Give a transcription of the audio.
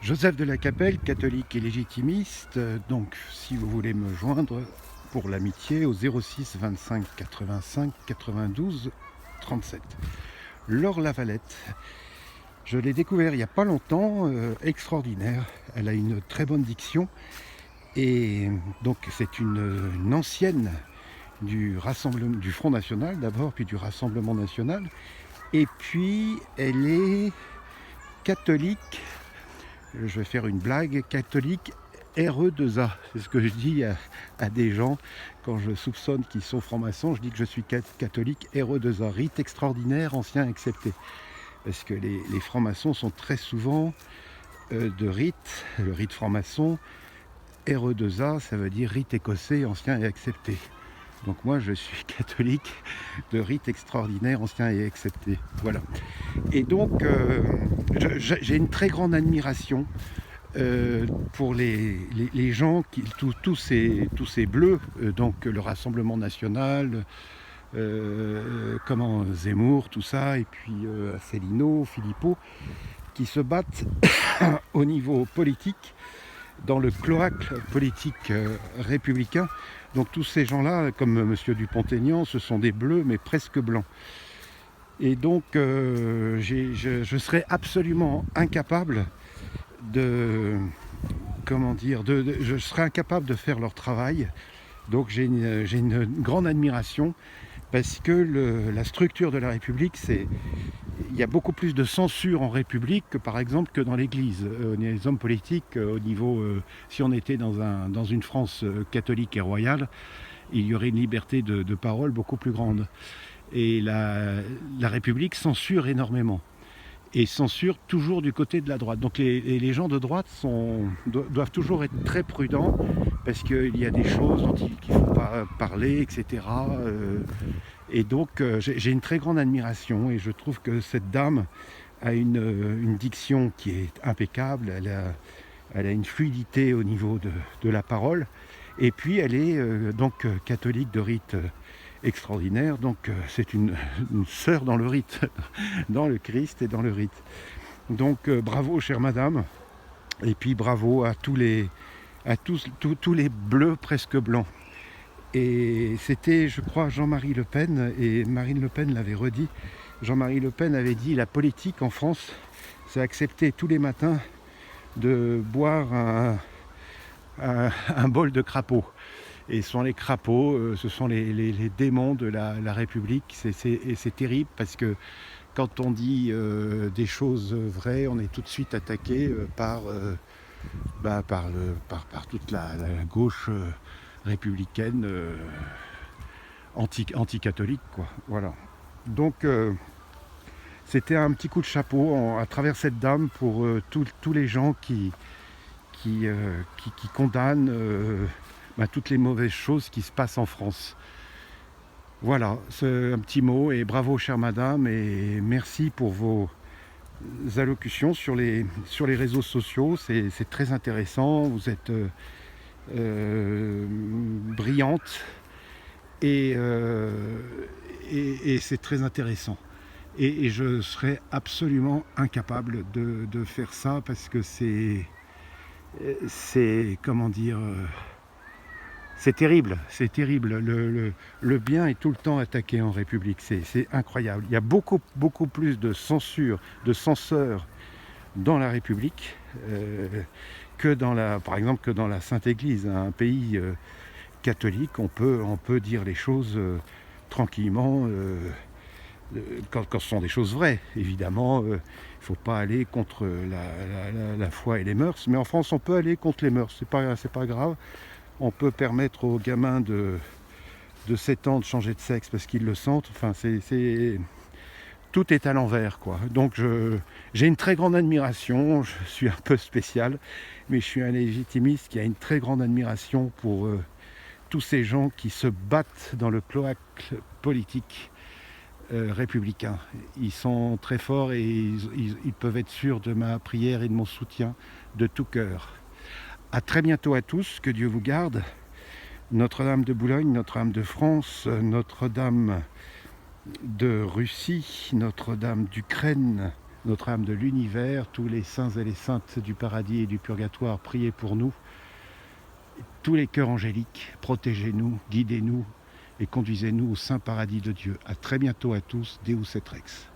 Joseph de la Capelle, catholique et légitimiste, donc si vous voulez me joindre pour l'amitié au 06 25 85 92 37. Laure Lavalette, je l'ai découvert il n'y a pas longtemps, extraordinaire, elle a une très bonne diction et donc c'est une ancienne du Front National d'abord, puis du Rassemblement National, et puis elle est catholique. Je vais faire une blague, catholique RE2A. C'est ce que je dis à des gens quand je soupçonne qu'ils sont francs-maçons. Je dis que je suis catholique RE2A, rite extraordinaire, ancien accepté. Parce que les francs-maçons sont très souvent de rite, le rite franc-maçon. RE2A, ça veut dire rite écossais, ancien et accepté. Donc moi, je suis catholique de rite extraordinaire, ancien et accepté. Voilà. Et donc, j'ai une très grande admiration pour les gens, tous ces bleus, donc le Rassemblement National, Zemmour, tout ça, et puis Asselineau, Philippot, qui se battent au niveau politique, dans le cloaque politique républicain. Donc tous ces gens-là, comme M. Dupont-Aignan, ce sont des bleus, mais presque blancs. Et donc, je serais absolument incapable je serais incapable de faire leur travail. Donc j'ai une grande admiration parce que la structure de la République, il y a beaucoup plus de censure en République que par exemple que dans l'Église. Les hommes politiques, au niveau, si on était dans une France catholique et royale, il y aurait une liberté de parole beaucoup plus grande. Et la République censure énormément. Et censure toujours du côté de la droite. Donc les gens de droite doivent toujours être très prudents parce qu'il y a des choses dont il ne faut pas parler, etc. Et donc j'ai une très grande admiration et je trouve que cette dame a une diction qui est impeccable, elle a une fluidité au niveau de la parole, et puis elle est donc catholique de rite extraordinaire, donc c'est une sœur dans le rite, dans le Christ et dans le rite. Donc bravo chère madame, et puis bravo à tous les bleus presque blancs. Et c'était, je crois, Jean-Marie Le Pen, et Marine Le Pen l'avait redit. Jean-Marie Le Pen avait dit: la politique en France, c'est accepter tous les matins de boire un bol de crapauds. Et ce sont les crapauds, ce sont les démons de la République. Et c'est terrible parce que quand on dit des choses vraies, on est tout de suite attaqué par toute la gauche républicaine anti-catholique, quoi. Voilà. Donc c'était un petit coup de chapeau à travers cette dame pour tous les gens qui condamnent toutes les mauvaises choses qui se passent en France. Voilà, c'est un petit mot, et bravo chère madame, et merci pour vos allocutions sur les réseaux sociaux. C'est très intéressant, vous êtes brillante et c'est très intéressant. Et je serais absolument incapable de faire ça parce que c'est comment dire, c'est terrible, c'est terrible. Le bien est tout le temps attaqué en République, c'est incroyable. Il y a beaucoup plus de censure, de censeurs dans la République par exemple que dans la Sainte Église. Un pays catholique, on peut dire les choses tranquillement quand ce sont des choses vraies. Évidemment, il ne faut pas aller contre la foi et les mœurs, mais en France on peut aller contre les mœurs, c'est pas grave. On peut permettre aux gamins de 7 ans de changer de sexe parce qu'ils le sentent. Enfin, tout est à l'envers, quoi. Donc j'ai une très grande admiration, je suis un peu spécial, mais je suis un légitimiste qui a une très grande admiration pour tous ces gens qui se battent dans le cloaque politique républicain. Ils sont très forts et ils peuvent être sûrs de ma prière et de mon soutien de tout cœur. À très bientôt à tous, que Dieu vous garde. Notre-Dame de Boulogne, Notre-Dame de France, Notre-Dame de Russie, Notre-Dame d'Ukraine, Notre-Dame de l'univers, tous les saints et les saintes du paradis et du purgatoire, priez pour nous. Tous les cœurs angéliques, protégez-nous, guidez-nous et conduisez-nous au saint paradis de Dieu. À très bientôt à tous, Deus et Rex.